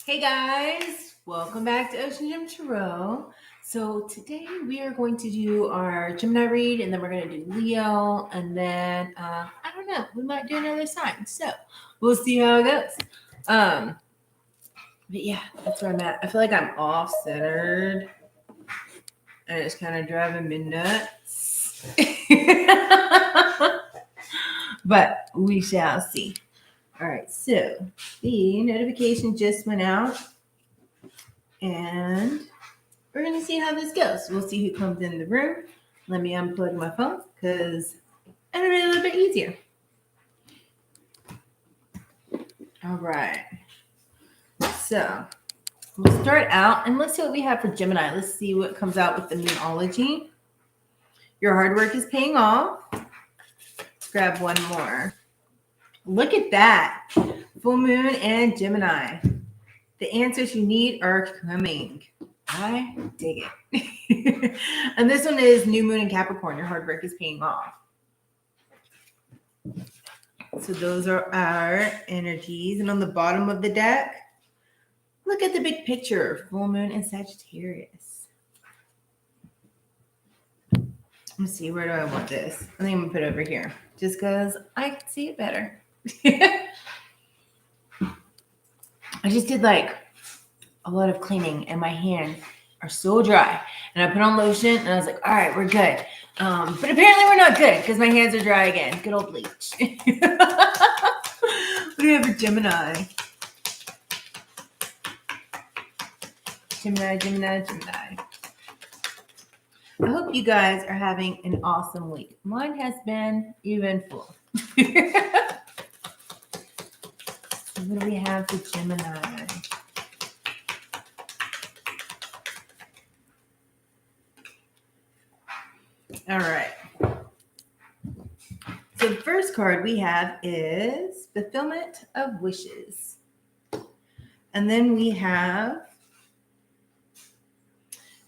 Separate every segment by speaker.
Speaker 1: Hey guys, welcome back to OceanGemTarot. So today we are going to do our Gemini read, and then we're going to do Leo, and then I don't know, we might do another sign. So we'll see how it goes. But yeah, that's where I'm at. I feel like I'm off centered, and it's kind of driving me nuts. But we shall see. All right, so the notification just went out, and we're going to see how this goes. We'll see who comes in the room. Let me unplug my phone because it'll be a little bit easier. All right. So we'll start out and let's see what we have for Gemini. Let's see what comes out with the Moonology. Your hard work is paying off. Let's grab one more. Look at that. Full moon and Gemini. The answers you need are coming. I dig it. And this one is new moon and Capricorn. Your hard work is paying off. So those are our energies. And on the bottom of the deck, look at the big picture. Full moon and Sagittarius. Let me see. Where do I want this? I think I'm going to put it over here. Just because I can see it better. I just did like a lot of cleaning and my hands are so dry. And I put on lotion and I was like, all right, we're good. But apparently we're not good because my hands are dry again. Good old bleach. What do we have for Gemini? Gemini. I hope you guys are having an awesome week. Mine has been eventful. So what do we have for Gemini? All right. So the first card we have is Fulfillment of Wishes. And then we have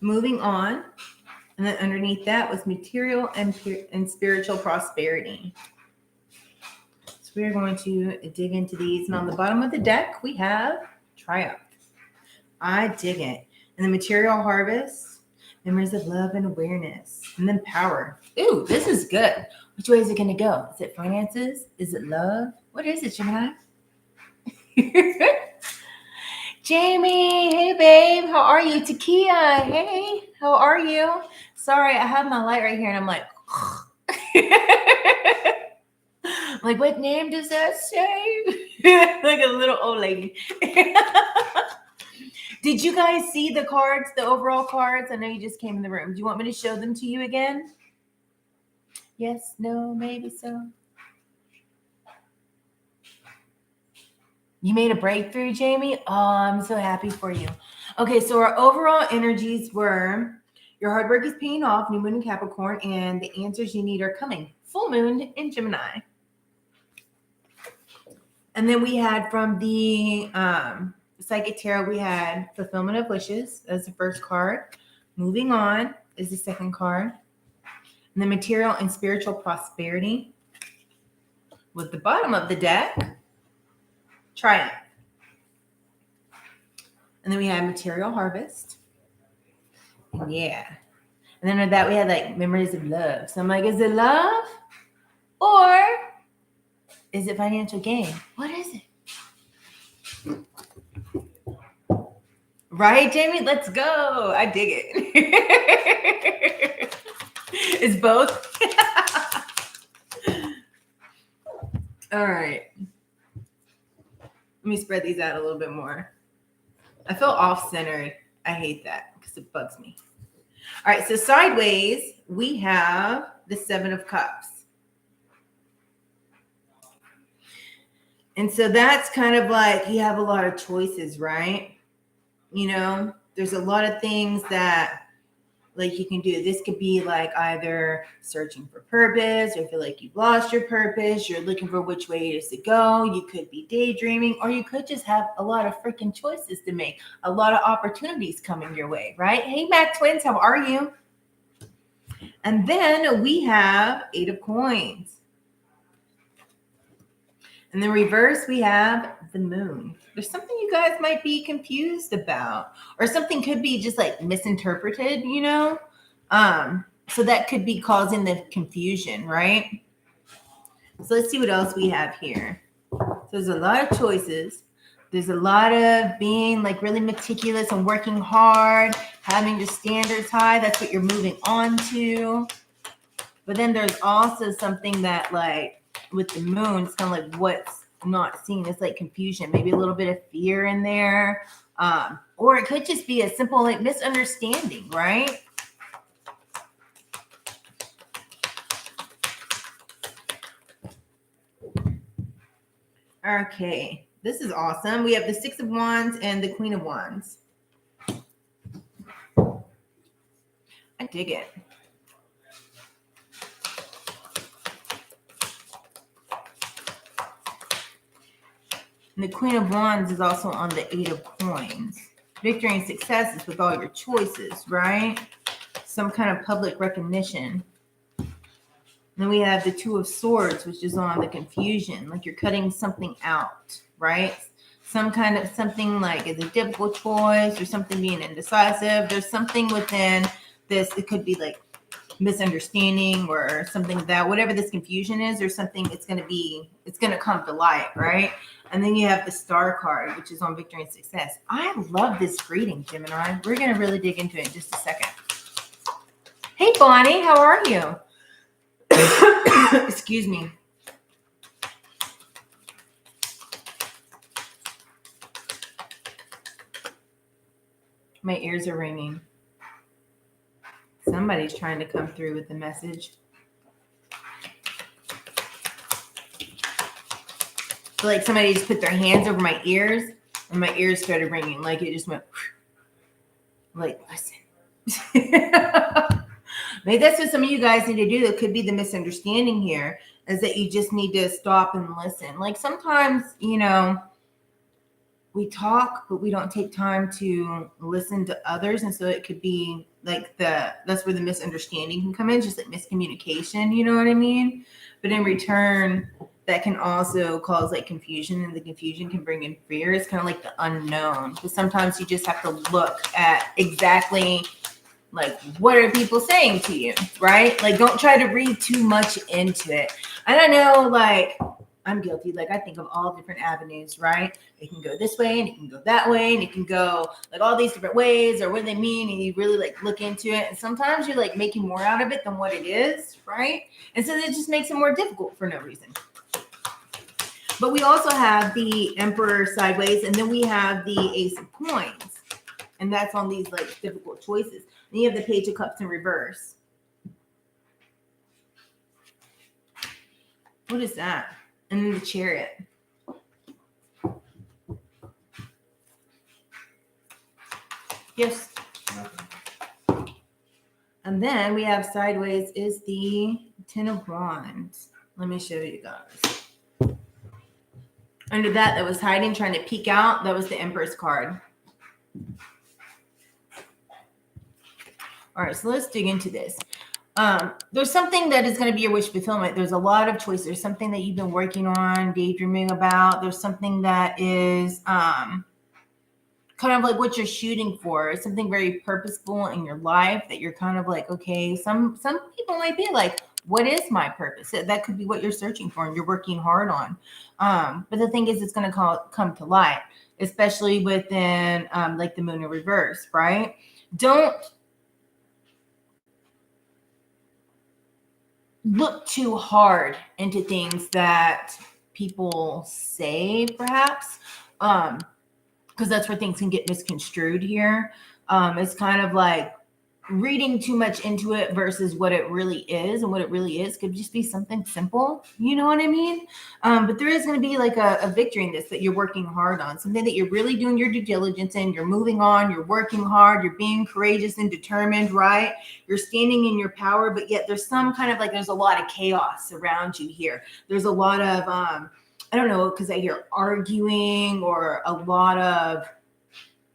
Speaker 1: Moving On. And then underneath that was Material and Spiritual Prosperity. So we're going to dig into these. And on the bottom of the deck, we have Triumph. I dig it. And the Material Harvest, Memories of Love and Awareness. And then Power. Ooh, this is good. Which way is it going to go? Is it finances? Is it love? What is it, Gemini? Jamie, hey babe, how are you? Takia, hey, how are you? Sorry, I have my light right here and I'm like, like, what name does that say? Like a little old lady. Did you guys see the cards, the overall cards? I know you just came in the room. Do you want me to show them to you again? Yes, no, maybe so. You made a breakthrough, Jamie? Oh, I'm so happy for you. Okay, so our overall energies were your hard work is paying off, new moon in Capricorn, and the answers you need are coming. Full moon in Gemini. And then we had from the Psychic Tarot, we had Fulfillment of Wishes as the first card. Moving On is the second card. And the Material and Spiritual Prosperity was the bottom of the deck. Triumph. And then we had Material Harvest. Yeah. And then with that, we had like Memories of Love. So I'm like, is it love? Or is it financial gain? What is it? Right, Jamie? Let's go. I dig it. It's both. All right. Let me spread these out a little bit more. I feel off-centered. I hate that because it bugs me. All right, so sideways, we have the Seven of Cups. And so that's kind of like you have a lot of choices, right? You know, there's a lot of things that like you can do. This could be like either searching for purpose, or feel like you've lost your purpose, you're looking for which way it is to go. You could be daydreaming, or you could just have a lot of freaking choices to make, a lot of opportunities coming your way, right? Hey, Mac Twins, how are you? And then we have Eight of Coins. In the reverse, we have the moon. There's something you guys might be confused about, or something could be just like misinterpreted, you know? So that could be causing the confusion, right? So let's see what else we have here. So there's a lot of choices. There's a lot of being like really meticulous and working hard, having your standards high. That's what you're moving on to. But then there's also something that like with the moon, it's kind of like what's not seen. It's like confusion, maybe a little bit of fear in there. Or it could just be a simple like misunderstanding, right? Okay, this is awesome. We have the Six of Wands and the Queen of Wands. I dig it. And the Queen of Wands is also on the Eight of Coins. Victory and success is with all your choices, right? Some kind of public recognition. Then we have the Two of Swords, which is on the confusion, like you're cutting something out, right? Some kind of something like it's a difficult choice or something being indecisive. There's something within this. It could be like misunderstanding or something that whatever this confusion is or something, it's going to come to light, right? And then you have the Star card, which is on victory and success. I love this reading, Gemini. We're going to really dig into it in just a second. Hey, Bonnie, how are you? Excuse me. My ears are ringing. Somebody's trying to come through with the message. So like somebody just put their hands over my ears and my ears started ringing. Like it just went like, listen. Maybe that's what some of you guys need to do. It could be the misunderstanding here is that you just need to stop and listen. Like sometimes, you know, we talk, but we don't take time to listen to others. And so it could be like that's where the misunderstanding can come in, just like miscommunication, you know what I mean? But in return, that can also cause like confusion, and the confusion can bring in fear. It's kind of like the unknown. Because sometimes you just have to look at exactly like what are people saying to you, right? Like don't try to read too much into it. And I know like I'm guilty. Like I think of all different avenues, right? It can go this way and it can go that way and it can go like all these different ways or what they mean. And you really like look into it. And sometimes you're like making more out of it than what it is, right? And so it just makes it more difficult for no reason. But we also have the Emperor sideways, and then we have the Ace of Coins. And that's on these like difficult choices. Then you have the Page of Cups in reverse. What is that? And then the Chariot. Yes. And then we have sideways is the Ten of Wands. Let me show you guys. Under that was hiding, trying to peek out. That was the Empress card. All right, so let's dig into this. There's something that is going to be your wish fulfillment. There's a lot of choices. There's something that you've been working on, daydreaming about. There's something that is kind of like what you're shooting for. It's something very purposeful in your life that you're kind of like, okay, some people might be like, what is my purpose? That could be what you're searching for and you're working hard on. But the thing is, it's going to come to light, especially within like the moon in reverse, right? Don't look too hard into things that people say, perhaps, because that's where things can get misconstrued here. It's kind of like reading too much into it versus what it really is, and what it really is could just be something simple, you know what I mean? But there is going to be like a victory in this that you're working hard on, something that you're really doing your due diligence in. You're moving on, you're working hard, you're being courageous and determined, right? You're standing in your power, but yet there's some kind of like there's a lot of chaos around you here. There's a lot of I don't know, because I hear arguing or a lot of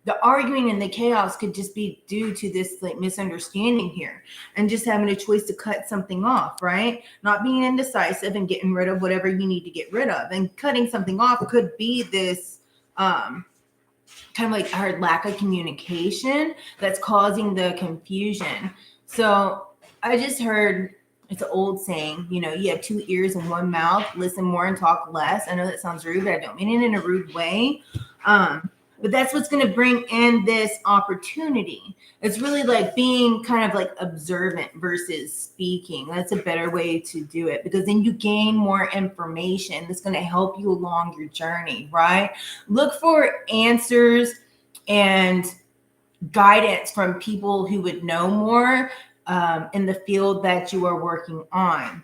Speaker 1: the arguing and the chaos could just be due to this like misunderstanding here and just having a choice to cut something off, right? Not being indecisive and getting rid of whatever you need to get rid of. And cutting something off could be this kind of like our lack of communication that's causing the confusion. So I just heard, it's an old saying, you know, you have two ears and one mouth, listen more and talk less. I know that sounds rude, but I don't mean it in a rude way. But that's what's going to bring in this opportunity. It's really like being kind of like observant versus speaking. That's a better way to do it, because then you gain more information that's going to help you along your journey, right? Look for answers and guidance from people who would know more in the field that you are working on.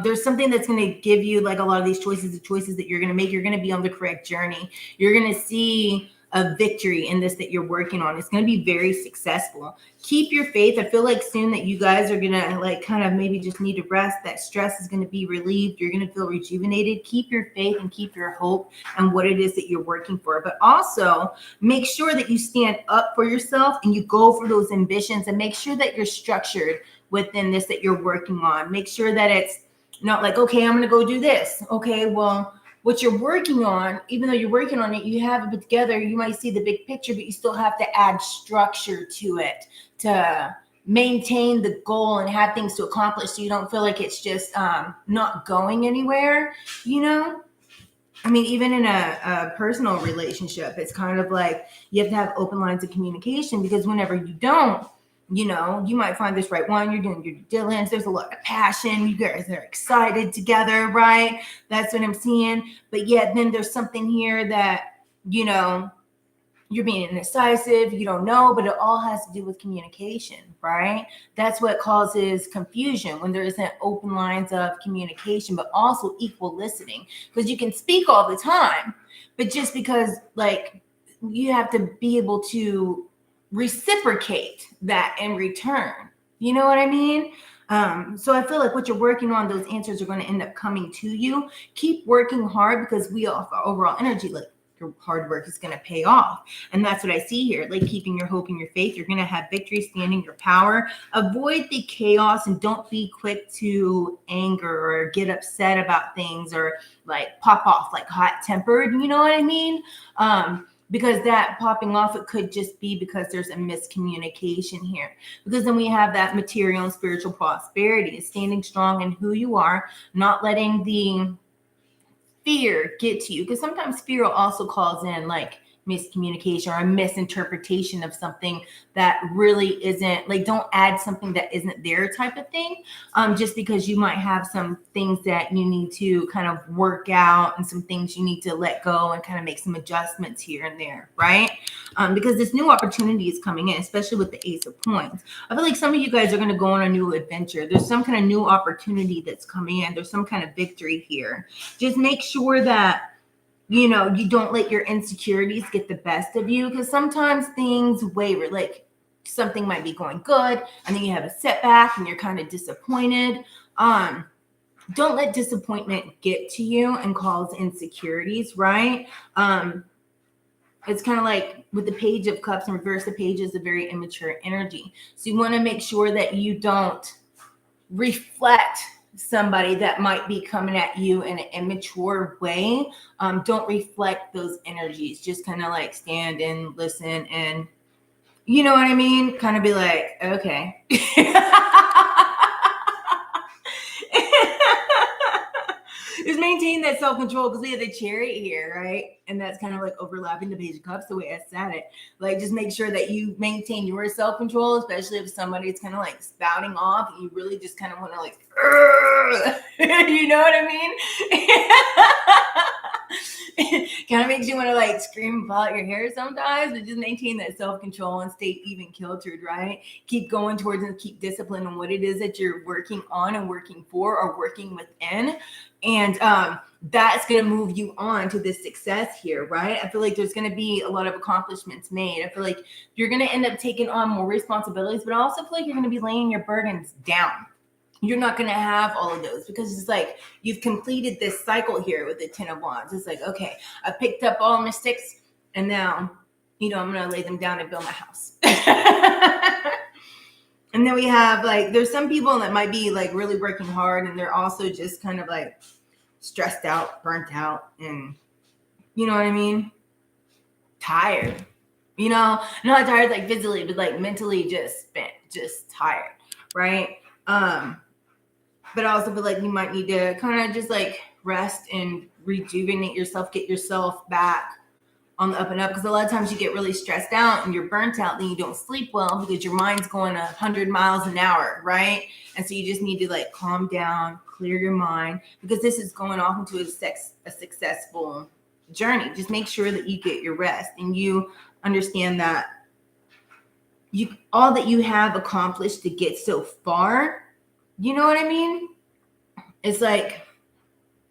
Speaker 1: There's something that's going to give you like a lot of these choices, the choices that you're going to make. You're going to be on the correct journey. You're going to see a victory in this that you're working on. It's going to be very successful. Keep your faith. I feel like soon that you guys are going to like kind of maybe just need to rest. That stress is going to be relieved. You're going to feel rejuvenated. Keep your faith and keep your hope and what it is that you're working for. But also make sure that you stand up for yourself and you go for those ambitions, and make sure that you're structured within this that you're working on. Make sure that it's not like, okay, I'm going to go do this. Okay, well, what you're working on, even though you're working on it, you have it put together. You might see the big picture, but you still have to add structure to it to maintain the goal and have things to accomplish, so you don't feel like it's just not going anywhere, you know? I mean, even in a personal relationship, it's kind of like you have to have open lines of communication, because whenever you don't, you know, you might find this right one, you're doing your due diligence, there's a lot of passion, you guys are excited together, right? That's what I'm seeing. But yet then there's something here that, you know, you're being indecisive, you don't know, but it all has to do with communication, right? That's what causes confusion, when there isn't open lines of communication, but also equal listening. Because you can speak all the time, but just because like you have to be able to reciprocate that in return. You know what I mean? So I feel like what you're working on, those answers are going to end up coming to you. Keep working hard, because we offer overall energy, like your hard work is going to pay off. And that's what I see here, like keeping your hope and your faith. You're going to have victory, standing your power. Avoid the chaos and don't be quick to anger or get upset about things, or like pop off like hot tempered. You know what I mean? Because that popping off, it could just be because there's a miscommunication here. Because then we have that material and spiritual prosperity, is standing strong in who you are, not letting the fear get to you. Because sometimes fear will also cause in like miscommunication or a misinterpretation of something that really isn't, like, don't add something that isn't there type of thing, just because you might have some things that you need to kind of work out and some things you need to let go and kind of make some adjustments here and there, right? Because this new opportunity is coming in, especially with the Ace of Coins. I feel like some of you guys are going to go on a new adventure. There's some kind of new opportunity that's coming in. There's some kind of victory here. Just make sure that, you know, you don't let your insecurities get the best of you, because sometimes things waver. Like something might be going good and then you have a setback and you're kind of disappointed. Don't let disappointment get to you and cause insecurities, right? It's kind of like with the Page of Cups in reverse, the page is a very immature energy. So you want to make sure that you don't reflect somebody that might be coming at you in an immature way. Don't reflect those energies. Just kind of like stand and listen, and you know what I mean? Kind of be like, okay. Just maintain that self-control, because we have the Chariot here, right? And that's kind of like overlapping the Page of Cups, the way I said it. Like, just make sure that you maintain your self-control, especially if somebody's kind of like spouting off and you really just kind of want to like, you know what I mean? Kind of makes you want to like scream and pull out your hair sometimes, but just maintain that self-control and stay even-kiltered, right? Keep going towards and keep discipline on what it is that you're working on and working for or working within. And that's going to move you on to this success here, right? I feel like there's going to be a lot of accomplishments made. I feel like you're going to end up taking on more responsibilities, but I also feel like you're going to be laying your burdens down. You're not going to have all of those, because it's like you've completed this cycle here with the Ten of Wands. It's like, okay, I picked up all my sticks and now I'm going to lay them down and build my house. And then we have like, there's some people that might be like really working hard and they're also just kind of like stressed out, burnt out, and you know what I mean? Tired. Not tired like physically, but like mentally just spent, just tired, right? But I also feel like you might need to kind of just like rest and rejuvenate yourself, get yourself back on the up and up, because a lot of times you get really stressed out and you're burnt out, then you don't sleep well because your mind's going 100 miles an hour, right? And so you just need to like calm down, clear your mind, because this is going off into a successful journey. Just make sure that you get your rest and you understand that all that you have accomplished to get so far, you know what I mean? It's like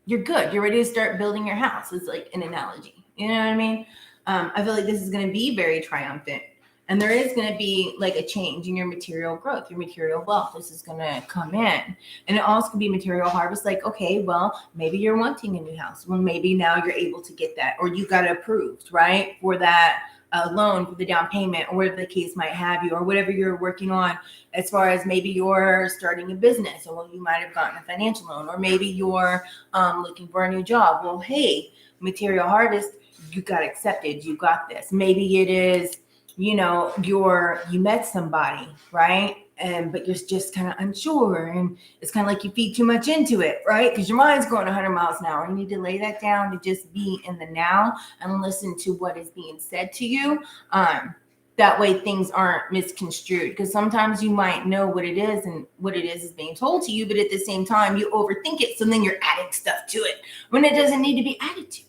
Speaker 1: you're good. You're ready to start building your house. It's like an analogy. You know what I mean? I feel like this is going to be very triumphant. And there is going to be like a change in your material growth, your material wealth. This is going to come in. And it also could be material harvest. Like, okay, well, maybe you're wanting a new house. Well, maybe now you're able to get that, or you got it approved, right? For that loan, for the down payment, or whatever the case might have you, or whatever you're working on. As far as maybe you're starting a business, or well, you might have gotten a financial loan, or maybe you're looking for a new job. Well, hey, material harvest, you got accepted, you got this. Maybe it is, you met somebody, right? But you're just kind of unsure, and it's kind of like you feed too much into it, right? Because your mind's going 100 miles an hour. You need to lay that down to just be in the now and listen to what is being said to you. That way things aren't misconstrued, because sometimes you might know what it is and what it is being told to you, but at the same time you overthink it, so then you're adding stuff to it when it doesn't need to be added to,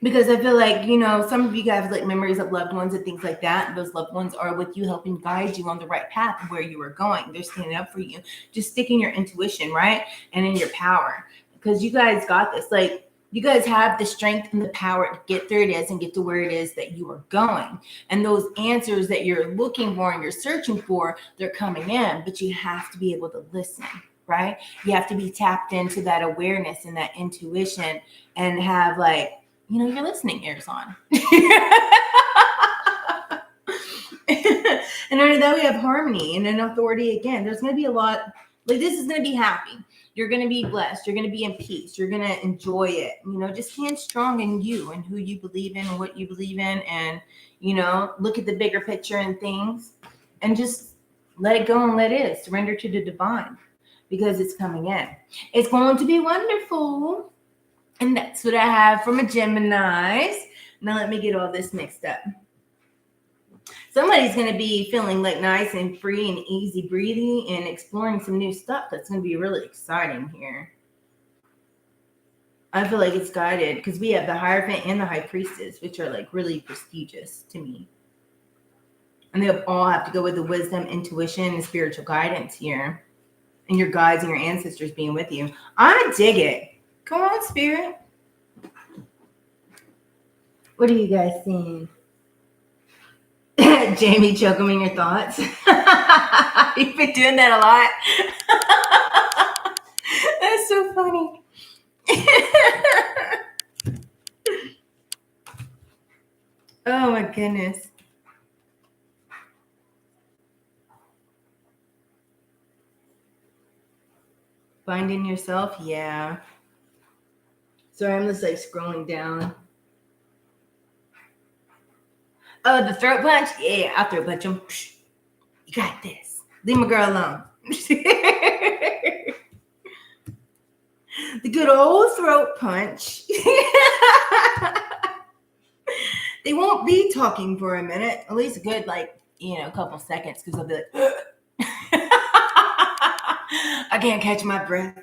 Speaker 1: Because I feel like, some of you guys have like memories of loved ones and things like that. And those loved ones are with you, helping guide you on the right path where you are going. They're standing up for you. Just stick in your intuition, right? And in your power. Because you guys got this. Like, you guys have the strength and the power to get there it is and get to where it is that you are going. And those answers that you're looking for and you're searching for, they're coming in. But you have to be able to listen, right? You have to be tapped into that awareness and that intuition and have like, your listening ears on. And under that, we have harmony and an authority again. There's going to be a lot, like this is going to be happy. You're going to be blessed. You're going to be in peace. You're going to enjoy it. Just stand strong in you and who you believe in and what you believe in. And, look at the bigger picture and things and just let it go and let it. Surrender to the divine, because it's coming in. It's going to be wonderful. And that's what I have from a Gemini's. Now let me get all this mixed up. Somebody's going to be feeling like nice and free and easy breathing and exploring some new stuff. That's going to be really exciting here. I feel like it's guided because we have the Hierophant and the High Priestess, which are like really prestigious to me. And they all have to go with the wisdom, intuition, and spiritual guidance here. And your guides and your ancestors being with you. I dig it. Come on, Spirit. What are you guys seeing? Jamie, choking in your thoughts. You've been doing that a lot. That's so funny. Oh my goodness. Finding yourself? Yeah. Sorry, I'm just like scrolling down. Oh, the throat punch? Yeah, I'll throat punch him. You got this. Leave my girl alone. The good old throat punch. They won't be talking for a minute. At least a good, couple seconds, because they'll be like, I can't catch my breath.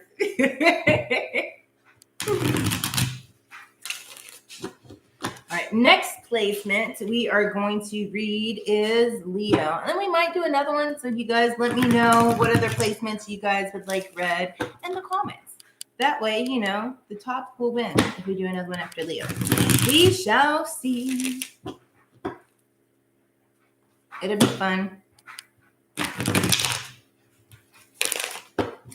Speaker 1: All right, next placement we are going to read is Leo. And then we might do another one, so you guys let me know what other placements you guys would like read in the comments. That way, the top will win if we do another one after Leo. We shall see. It'll be fun.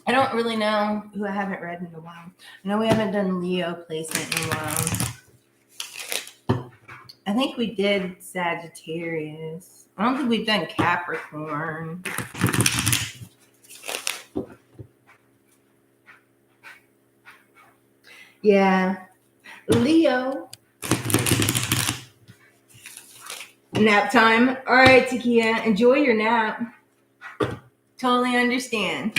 Speaker 1: I don't really know who I haven't read in a while. I know we haven't done Leo placement in a while. I think we did Sagittarius. I don't think we've done Capricorn. Yeah. Leo. Nap time. All right, Takia, enjoy your nap. Totally understand.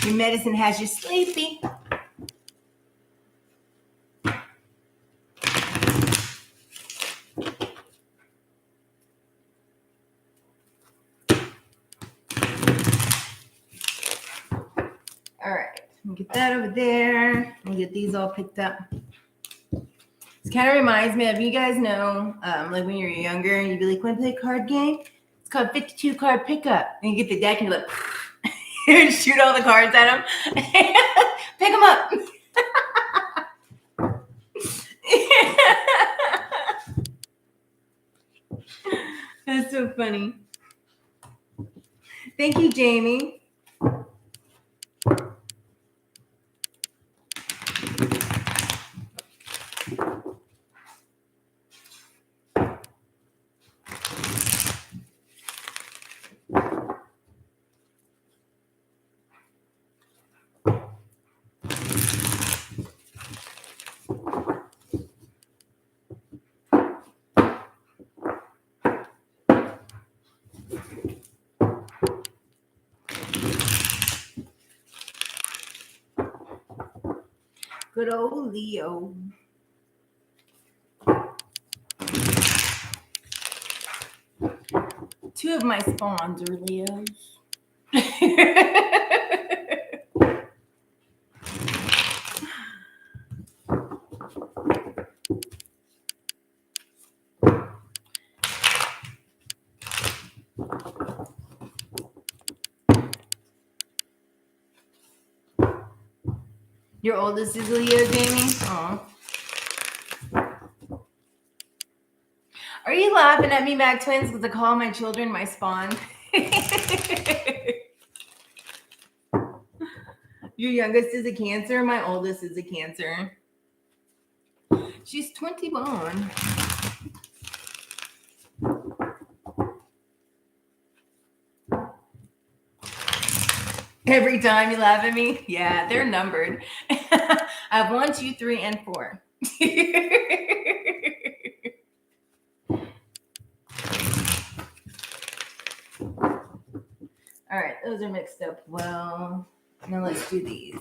Speaker 1: Your medicine has you sleepy. All right, get that over there. We'll get these all picked up. This kind of reminds me of, you guys know, like when you're younger and you'd be like, want to play a card game? It's called 52 card pickup. And you get the deck and you're like, and shoot all the cards at them. Pick them up. That's so funny. Thank you, Jamie. Good old Leo. Two of my spawns are Leos. Your oldest is Leo, Jamie? Aw. Are you laughing at me, Mac Twins, because I call my children my spawn? Your youngest is a Cancer. My oldest is a Cancer. She's 21. Every time you laugh at me? Yeah, they're numbered. I have 1, 2, 3, and 4. All right, those are mixed up well. Now let's do these.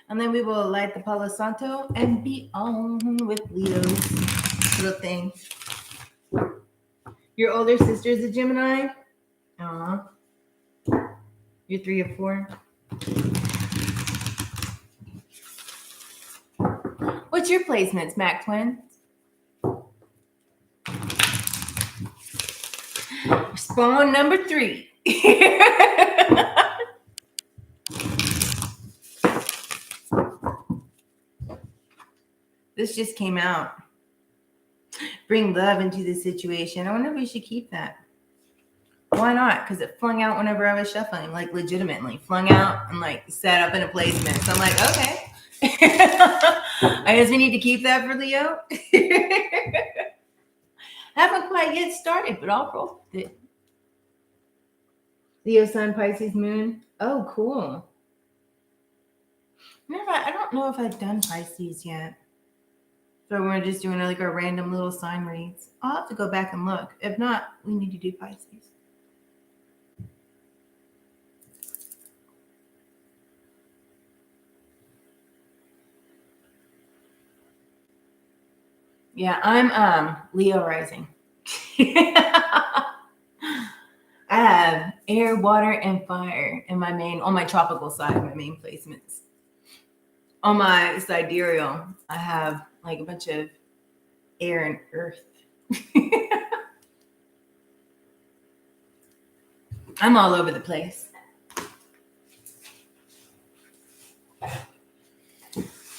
Speaker 1: And then we will light the Palo Santo and be on with Leo's little thing. Your older sister's a Gemini? Aw. You're 3 or 4? What's your placements, Mac Twin? Spawn number 3. This just came out. Bring love into the situation. I wonder if we should keep that. Why not? Because it flung out whenever I was shuffling, like legitimately flung out and like set up in a placement. So I'm like, okay. I guess we need to keep that for Leo. Haven't quite yet started, but I'll roll with it. Leo Sun, Pisces Moon. Oh, cool. I don't know if I've done Pisces yet. So we're just doing like our random little sign reads. I'll have to go back and look. If not, we need to do Pisces. Yeah, I'm Leo rising. I have air, water, and fire in on my tropical side, my main placements. On my sidereal, I have like a bunch of air and earth. I'm all over the place.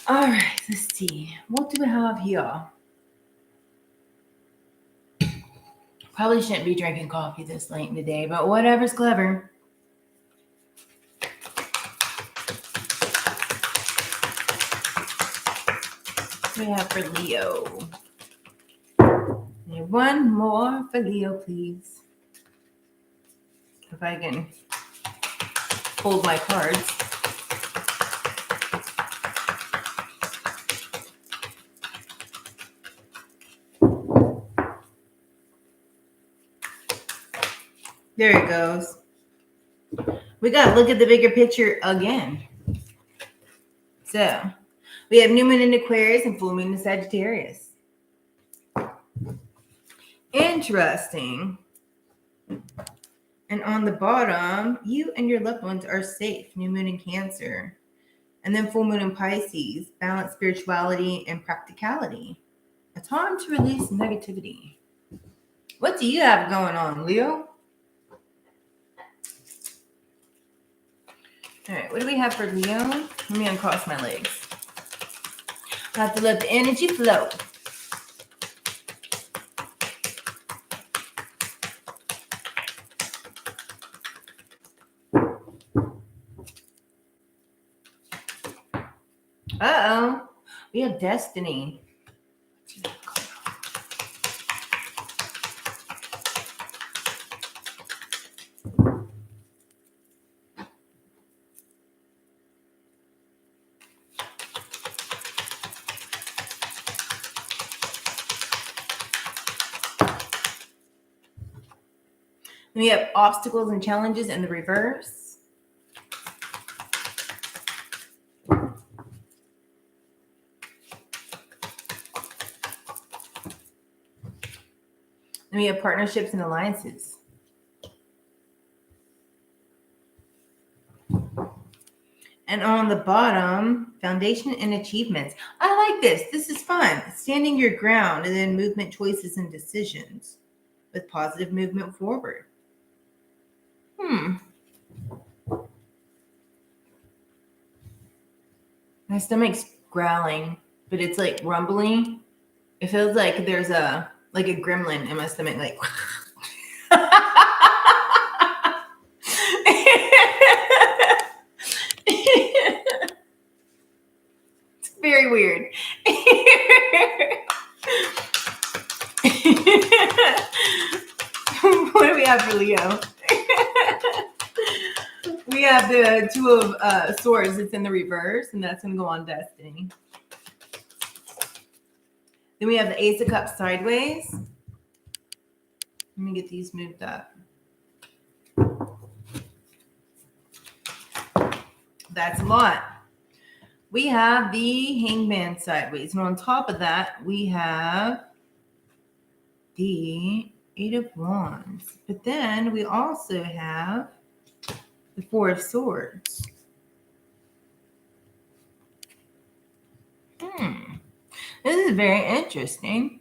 Speaker 1: All right, let's see. What do we have here? Probably shouldn't be drinking coffee this late in the day, but whatever's clever. What do we have for Leo? One more for Leo, please. If I can hold my cards. There it goes. We got to look at the bigger picture again. So, we have new moon in Aquarius and full moon in Sagittarius. Interesting. And on the bottom, you and your loved ones are safe. New moon in Cancer. And then full moon in Pisces. Balance spirituality and practicality. A time to release negativity. What do you have going on, Leo? All right, what do we have for Leo? Let me uncross my legs. I have to let the energy flow. Uh-oh. We have destiny. We have obstacles and challenges in the reverse. And we have partnerships and alliances. And on the bottom, foundation and achievements. I like this. This is fun. Standing your ground and then movement, choices, and decisions with positive movement forward. My stomach's growling, but it's like rumbling. It feels like there's a gremlin in my stomach, like. It's very weird. What do we have for Leo? We have the Two of Swords. It's in the reverse, and that's going to go on destiny. Then we have the Ace of Cups sideways. Let me get these moved up. That's a lot. We have the Hangman sideways. And on top of that, we have the Eight of Wands. But then we also have the Four of Swords. This is very interesting.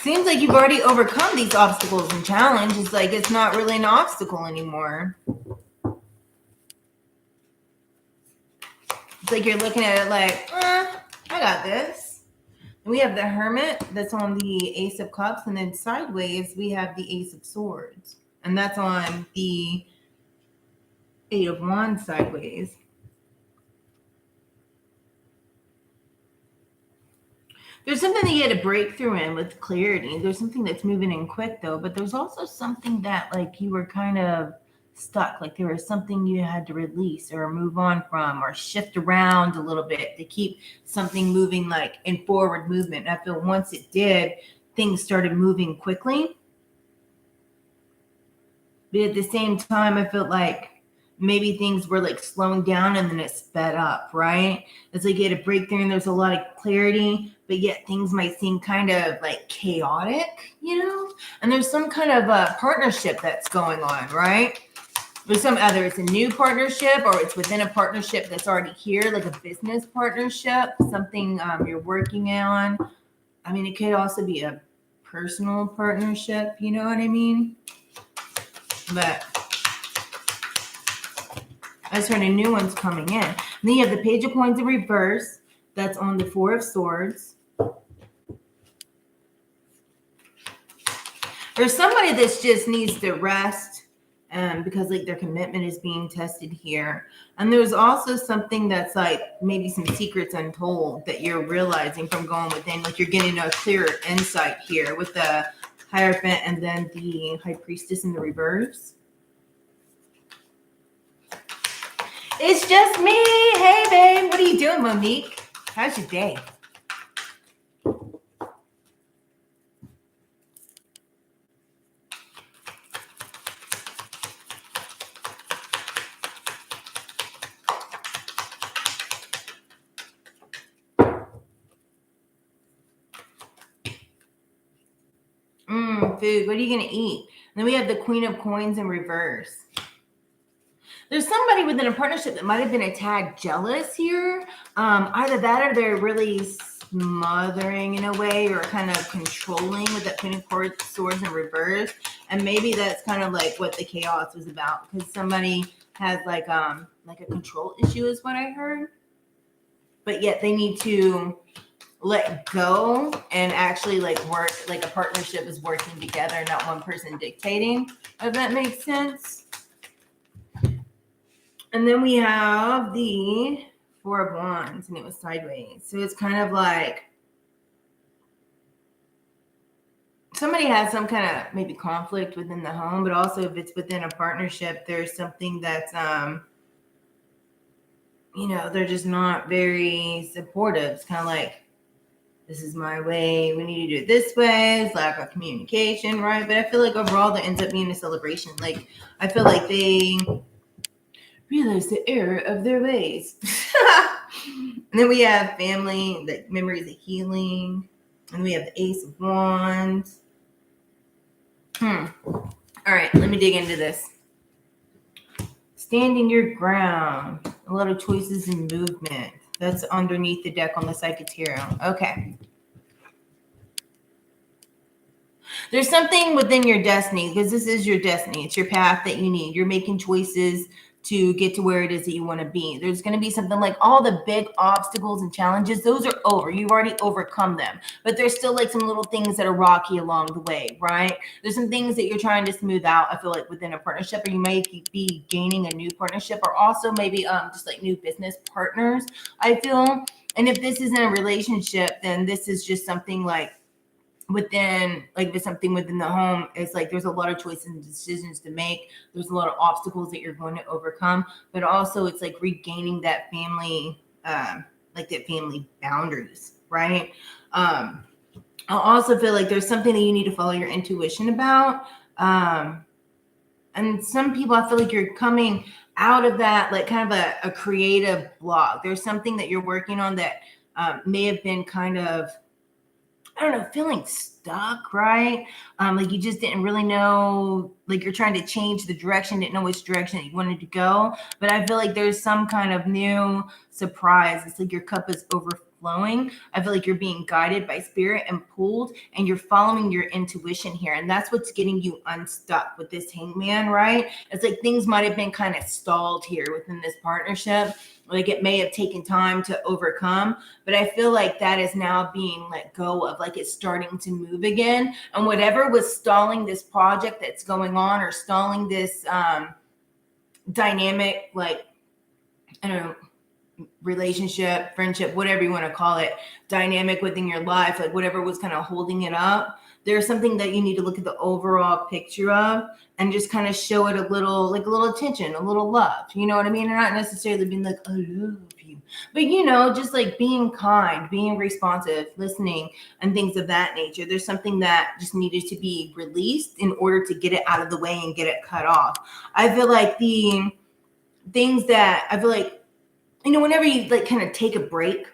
Speaker 1: Seems like you've already overcome these obstacles and challenges. Like it's not really an obstacle anymore. It's like you're looking at it like, I got this. And we have the Hermit that's on the Ace of Cups, and then sideways we have the Ace of Swords, and that's on the Eight of Wands sideways. There's something that you had a breakthrough in with clarity. There's something that's moving in quick though, but there's also something that like you were kind of stuck, like there was something you had to release or move on from or shift around a little bit to keep something moving like in forward movement. I feel once it did, things started moving quickly. But at the same time, I felt like maybe things were like slowing down and then it sped up, right? It's like you had a breakthrough and there's a lot of clarity, but yet things might seem kind of like chaotic, you know? And there's some kind of partnership that's going on, right? There's some either it's a new partnership or it's within a partnership that's already here, like a business partnership, something you're working on. I mean, it could also be a personal partnership, you know what I mean? But I just heard a new one's coming in. And then you have the Page of Coins in reverse. That's on the Four of Swords. There's somebody that just needs to rest because like their commitment is being tested here. And there's also something that's like maybe some secrets untold that you're realizing from going within. Like you're getting a clearer insight here with the Hierophant and then the High Priestess in the reverse. It's just me. Hey, babe. What are you doing, Monique? How's your day? Food. What are you going to eat? And then we have the Queen of Coins in reverse. There's somebody within a partnership that might have been a tad jealous here. Either that or they're really smothering in a way or kind of controlling with that Queen of Swords in reverse. And maybe that's kind of like what the chaos was about because somebody has like a control issue is what I heard. But yet they need to let go and actually like work like a partnership is working together, not one person dictating, if that makes sense. And then we have the Four of Wands, and it was sideways. So it's kind of like somebody has some kind of maybe conflict within the home, but also if it's within a partnership, there's something that's, they're just not very supportive. It's kind of like, this is my way. We need to do it this way. It's lack of communication, right? But I feel like overall there ends up being a celebration. Like, I feel like they realize the error of their ways. And then we have family, like memories of healing. And we have the Ace of Wands. All right, let me dig into this. Standing your ground. A lot of choices and movement. That's underneath the deck on the Psychic Tarot. Okay. There's something within your destiny because this is your destiny. It's your path that you need. You're making choices to get to where it is that you want to be. There's going to be something like all the big obstacles and challenges. Those are over. You've already overcome them. But there's still like some little things that are rocky along the way, right? There's some things that you're trying to smooth out, I feel like, within a partnership, or you may be gaining a new partnership, or also maybe just like new business partners, I feel. And if this isn't a relationship, then this is just something like within, like if it's something within the home, it's like there's a lot of choices and decisions to make. There's a lot of obstacles that you're going to overcome, but also it's like regaining that family, like that family boundaries, right? I also feel like there's something that you need to follow your intuition about. And some people, I feel like you're coming out of that, like kind of a creative block. There's something that you're working on that may have been kind of, I don't know, feeling stuck, right? Like you just didn't really know, like you're trying to change the direction, didn't know which direction that you wanted to go. But I feel like there's some kind of new surprise. It's like your cup is overflowing. I feel like you're being guided by spirit and pulled, and you're following your intuition here. And that's what's getting you unstuck with this Hangman, right? It's like things might have been kind of stalled here within this partnership. Like it may have taken time to overcome, but I feel like that is now being let go of, like it's starting to move again. And whatever was stalling this project that's going on, or stalling this dynamic, like, I don't know, relationship, friendship, whatever you want to call it, dynamic within your life, like whatever was kind of holding it up, there's something that you need to look at the overall picture of and just kind of show it a little, like a little attention, a little love. You know what I mean? And not necessarily being like, I love you, but just like being kind, being responsive, listening, and things of that nature. There's something that just needed to be released in order to get it out of the way and get it cut off. I feel like the things that I feel like, whenever you like kind of take a break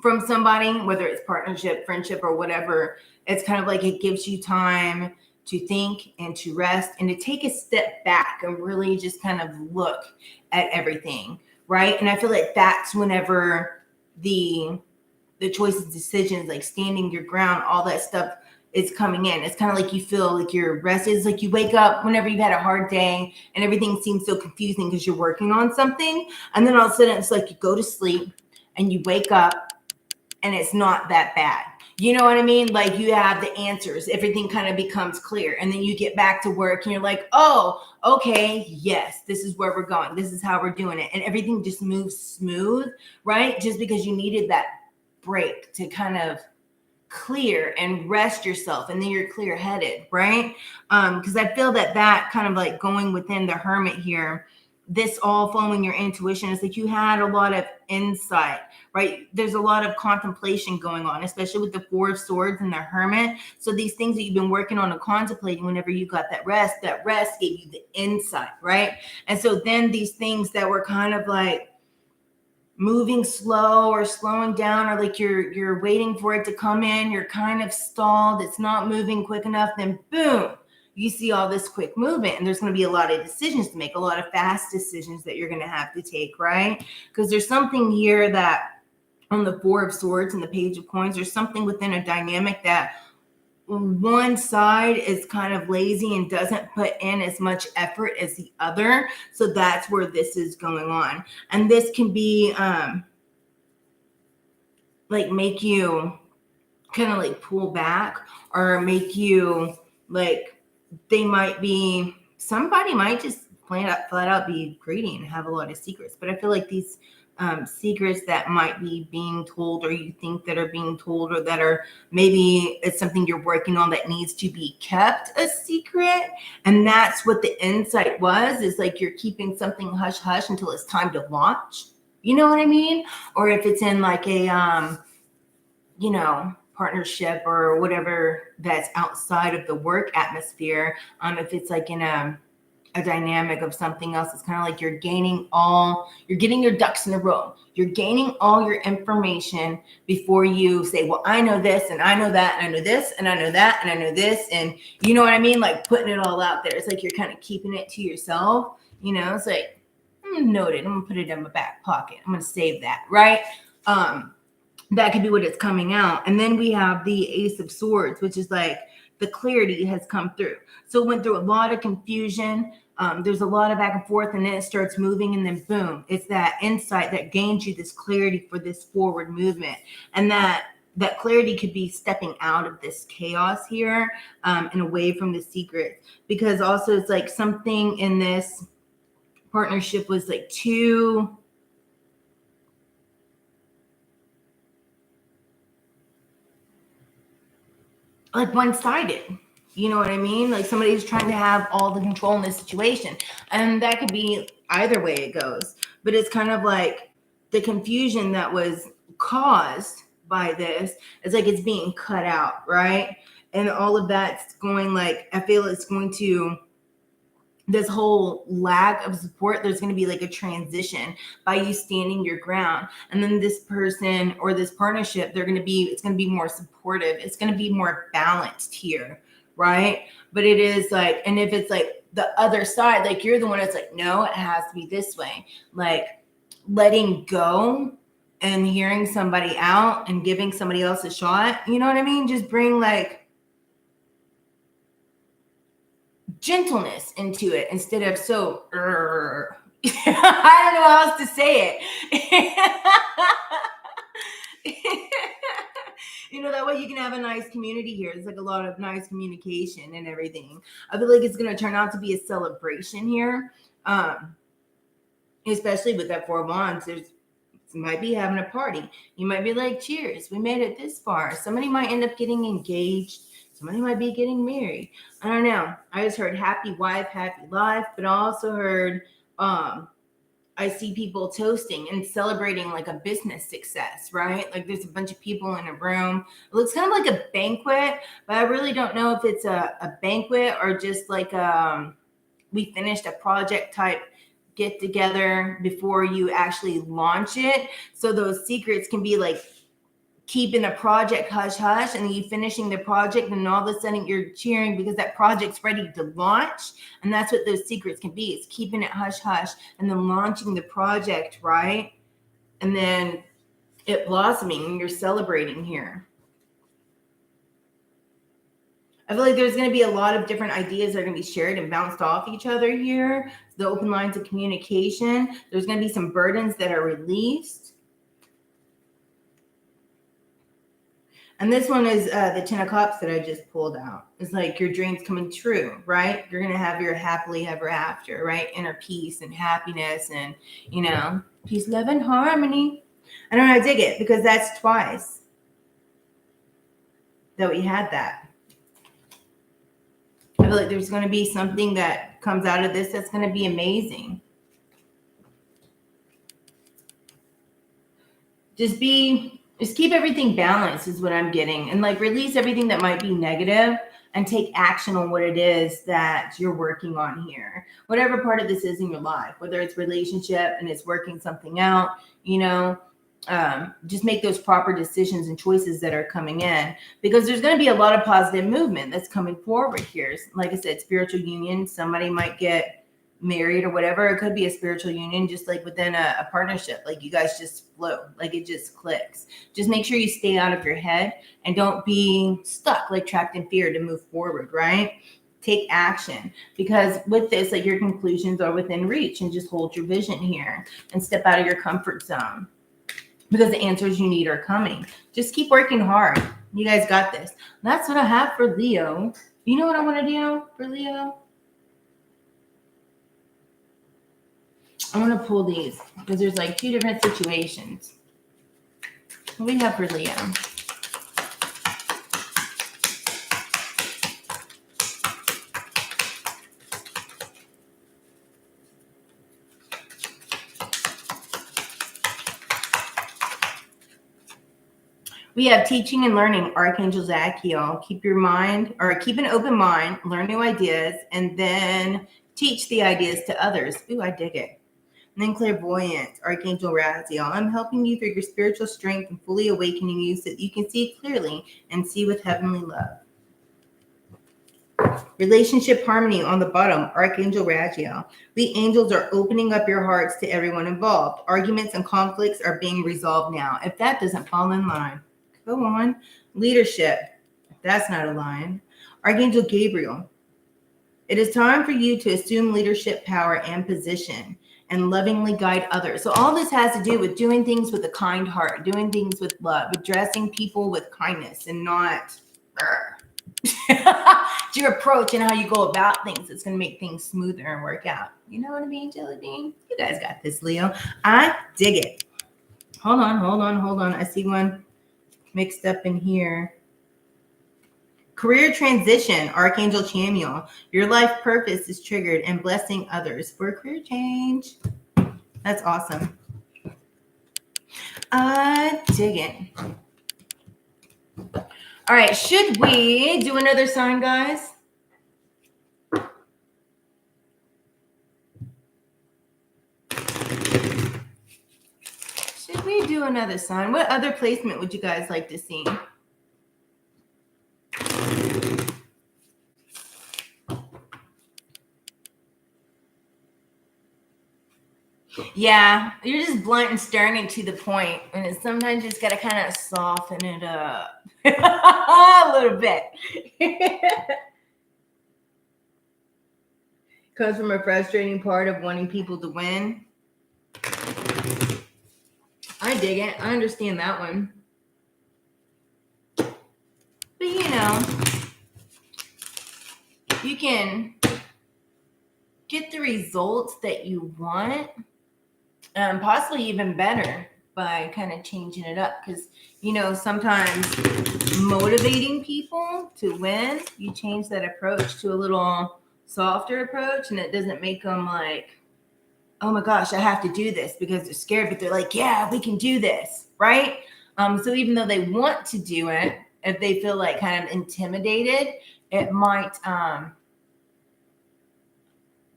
Speaker 1: from somebody, whether it's partnership, friendship, or whatever, it's kind of like it gives you time to think and to rest and to take a step back and really just kind of look at everything, right? And I feel like that's whenever the choices, decisions, like standing your ground, all that stuff it's coming in. It's kind of like you feel like you're rested. It's like you wake up whenever you've had a hard day and everything seems so confusing because you're working on something. And then all of a sudden it's like you go to sleep and you wake up and it's not that bad. You know what I mean? Like you have the answers. Everything kind of becomes clear. And then you get back to work and you're like, oh, okay, yes, this is where we're going. This is how we're doing it. And everything just moves smooth, right? Just because you needed that break to kind of clear and rest yourself, and then you're clear-headed, right? Because I feel that kind of like going within the Hermit here, this all following your intuition is like you had a lot of insight, right? There's a lot of contemplation going on, especially with the Four of Swords and the Hermit. So these things that you've been working on and contemplating, whenever you got that rest gave you the insight, right? And so then these things that were kind of like moving slow or slowing down, or like you're waiting for it to come in, you're kind of stalled, it's not moving quick enough, then boom, you see all this quick movement, and there's going to be a lot of decisions to make, a lot of fast decisions that you're going to have to take, right? Because there's something here that on the Four of Swords and the Page of Coins, there's something within a dynamic that one side is kind of lazy and doesn't put in as much effort as the other. So that's where this is going on. And this can be like make you kind of like pull back, or make you like, somebody might just flat out be greedy and have a lot of secrets. But I feel like these secrets that might be being told, or you think that are being told, or that are maybe it's something you're working on that needs to be kept a secret. And that's what the insight was, is like you're keeping something hush hush until it's time to launch. You know what I mean? Or if it's in like a, partnership or whatever that's outside of the work atmosphere. If it's like in a dynamic of something else, it's kind of like you're getting your ducks in a row. You're gaining all your information before you say, well, I know this and I know that and I know this and I know that and I know this. And you know what I mean? Like putting it all out there. It's like you're kind of keeping it to yourself. It's like, noted. I'm gonna put it in my back pocket. I'm gonna save that, right? That could be what it's coming out. And then we have the Ace of Swords, which is like the clarity has come through. So it went through a lot of confusion. There's a lot of back and forth, and then it starts moving, and then boom, it's that insight that gains you this clarity for this forward movement. And that clarity could be stepping out of this chaos here and away from the secret. Because also it's like something in this partnership was like too... like one-sided, you know what I mean? Like somebody's trying to have all the control in this situation, and that could be either way it goes. But it's kind of like the confusion that was caused by this, it's like it's being cut out, right? And all of that's going, like, I feel it's going to, this whole lack of support, there's going to be like a transition by you standing your ground. And then this person or this partnership, it's going to be more supportive. It's going to be more balanced here, right? But it is like, and if it's like the other side, like you're the one that's like, no, it has to be this way. Like letting go and hearing somebody out and giving somebody else a shot. You know what I mean? Just bring like gentleness into it instead of so I don't know how else to say it. That way you can have a nice community here. It's like a lot of nice communication and everything. I feel like it's going to turn out to be a celebration here, especially with that Four of Wands. You might be having a party. You might be like, cheers, we made it this far. Somebody might end up getting engaged. Somebody might be getting married. I don't know. I just heard happy wife, happy life, but I also heard I see people toasting and celebrating like a business success, right? Like there's a bunch of people in a room. It looks kind of like a banquet, but I really don't know if it's a banquet or just like we finished a project type get together before you actually launch it. So those secrets can be like keeping a project hush hush, and then you finishing the project, and all of a sudden you're cheering because that project's ready to launch. And that's what those secrets can be. It's keeping it hush hush and then launching the project, right? And then it blossoming and you're celebrating here. I feel like there's going to be a lot of different ideas that are going to be shared and bounced off each other here. The open lines of communication. There's going to be some burdens that are released. And this one is the 10 of Cups that I just pulled out. It's like your dreams coming true, right? You're going to have your happily ever after, right? Inner peace and happiness and, you know, peace, love, and harmony. I don't know, I dig it because that's twice that we had that. I feel like there's going to be something that comes out of this that's going to be amazing. Just keep everything balanced is what I'm getting. And like release everything that might be negative and take action on what it is that you're working on here. Whatever part of this is in your life, whether it's relationship and it's working something out, you know, just make those proper decisions and choices that are coming in, because there's going to be a lot of positive movement that's coming forward here. Like I said, spiritual union, somebody might get married or whatever. It could be a spiritual union, just like within a partnership, like you guys just flow, like it just clicks. Just make sure you stay out of your head and don't be stuck, like trapped in fear to move forward, right? Take action, because with this, like your conclusions are within reach, and just hold your vision here and step out of your comfort zone, because the answers you need are coming. Just keep working hard. You guys got this. That's what I have for Leo. You know what I want to do for Leo? I want to pull these because there's like two different situations. What do we have for Leo? We have teaching and learning, Archangel Zachiel. Keep your mind, or keep an open mind, learn new ideas, and then teach the ideas to others. Ooh, I dig it. And then clairvoyance, Archangel Raziel. I'm helping you through your spiritual strength and fully awakening you so that you can see clearly and see with heavenly love. Relationship harmony on the bottom, Archangel Raziel. The angels are opening up your hearts to everyone involved. Arguments and conflicts are being resolved now. If that doesn't fall in line, go on. Leadership, if that's not a line, Archangel Gabriel. It is time for you to assume leadership power and position and lovingly guide others. So all this has to do with doing things with a kind heart, doing things with love, addressing people with kindness and not it's your approach and how you go about things. It's going to make things smoother and work out. You know what I mean, Jelly Bean? You guys got this, Leo. I dig it. Hold on. I see one mixed up in here. Career transition, Archangel Chamuel. Your life purpose is triggered and blessing others for a career change. That's awesome. I dig it. All right, should we do another sign, guys? Should we do another sign? What other placement would you guys like to see? Yeah, you're just blunt and stern and to the point, and it's sometimes you just gotta kind of soften it up a little bit. Comes from a frustrating part of wanting people to win. I dig it. I understand that one. But you know, you can get the results that you want, possibly even better by kind of changing it up. Because, you know, sometimes motivating people to win, you change that approach to a little softer approach, and it doesn't make them like, oh my gosh, I have to do this, because they're scared, but they're like, yeah, we can do this, right? So even though they want to do it, if they feel like kind of intimidated, it might,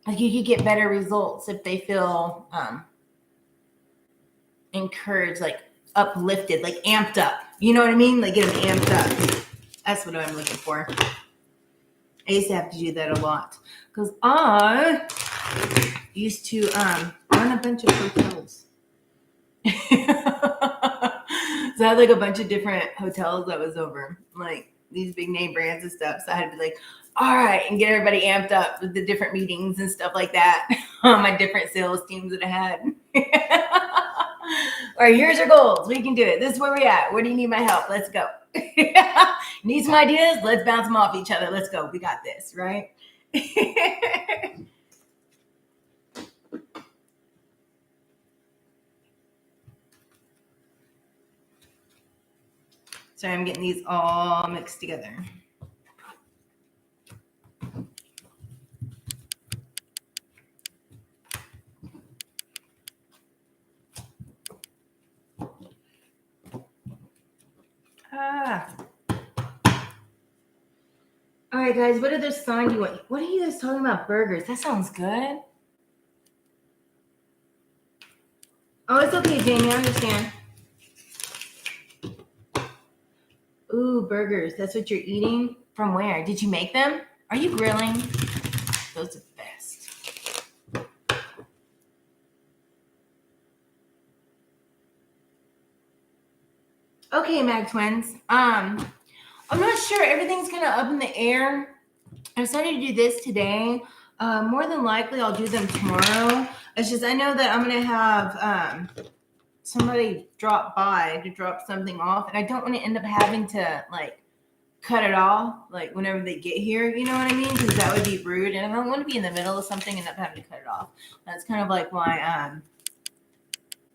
Speaker 1: like you could get better results if they feel encouraged, like uplifted, like amped up. You know what I mean? Like get them amped up. That's what I'm looking for. I used to have to do that a lot because I used to run a bunch of hotels. So I had like a bunch of different hotels I was over. Like these big name brands and stuff. So I had to be like, all right, and get everybody amped up with the different meetings and stuff like that on my different sales teams that I had. All right, here's our goals. We can do it. This is where we're at. Where do you need my help? Let's go. Need some ideas? Let's bounce them off each other. Let's go. We got this, right? Sorry, I'm getting these all mixed together. All right, guys, what other sign do you want? What are you guys talking about? Burgers. That sounds good. Oh, it's okay, Jamie. I understand. Ooh, burgers. That's what you're eating? From where? Did you make them? Are you grilling? Those are the best. Okay, Mag Twins. I'm not sure. Everything's kind of up in the air. I decided to do this today. More than likely, I'll do them tomorrow. It's just I know that I'm going to have somebody drop by to drop something off, and I don't want to end up having to, like, cut it off, like, whenever they get here. You know what I mean? Because that would be rude, and I don't want to be in the middle of something and end up having to cut it off. That's kind of like why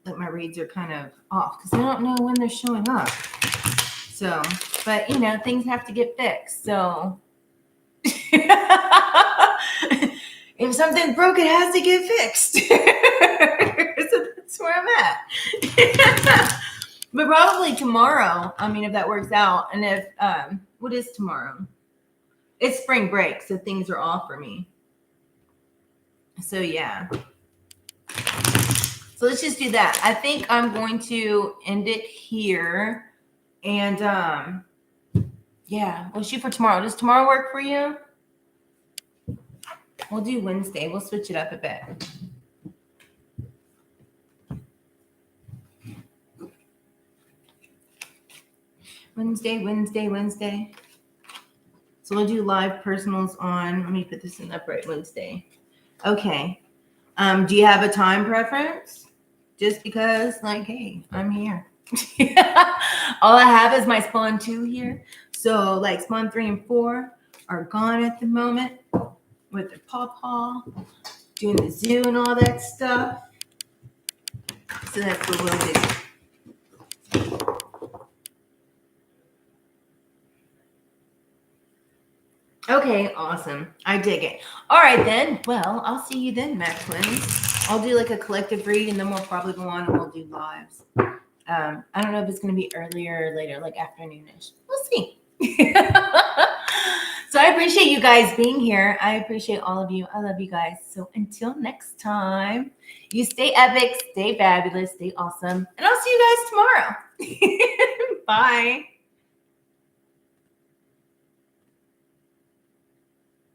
Speaker 1: like my reads are kind of off, because I don't know when they're showing up. So, but, you know, things have to get fixed. So, if something's broke, it has to get fixed. So that's where I'm at. But probably tomorrow, I mean, if that works out. And if, what is tomorrow? It's spring break, so things are off for me. So, yeah. So let's just do that. I think I'm going to end it here. And, yeah, we'll shoot for tomorrow. Does tomorrow work for you? We'll do Wednesday. We'll switch it up a bit. Wednesday. So we'll do live personals on, let me put this in upright Wednesday. Okay. Do you have a time preference? Just because, like, hey, I'm here. All I have is my spawn 2 here. So, like, spawn 3 and 4 are gone at the moment with their pawpaw, doing the zoo and all that stuff. So that's what we'll do. Okay, awesome. I dig it. All right, then. Well, I'll see you then, Mac Twins. I'll do like a collective read, and then we'll probably go on and we'll do lives. I don't know if it's going to be earlier or later, like afternoonish. We'll see. So I appreciate you guys being here. I appreciate all of you. I love you guys. So until next time, you stay epic, stay fabulous, stay awesome, and I'll see you guys tomorrow. Bye.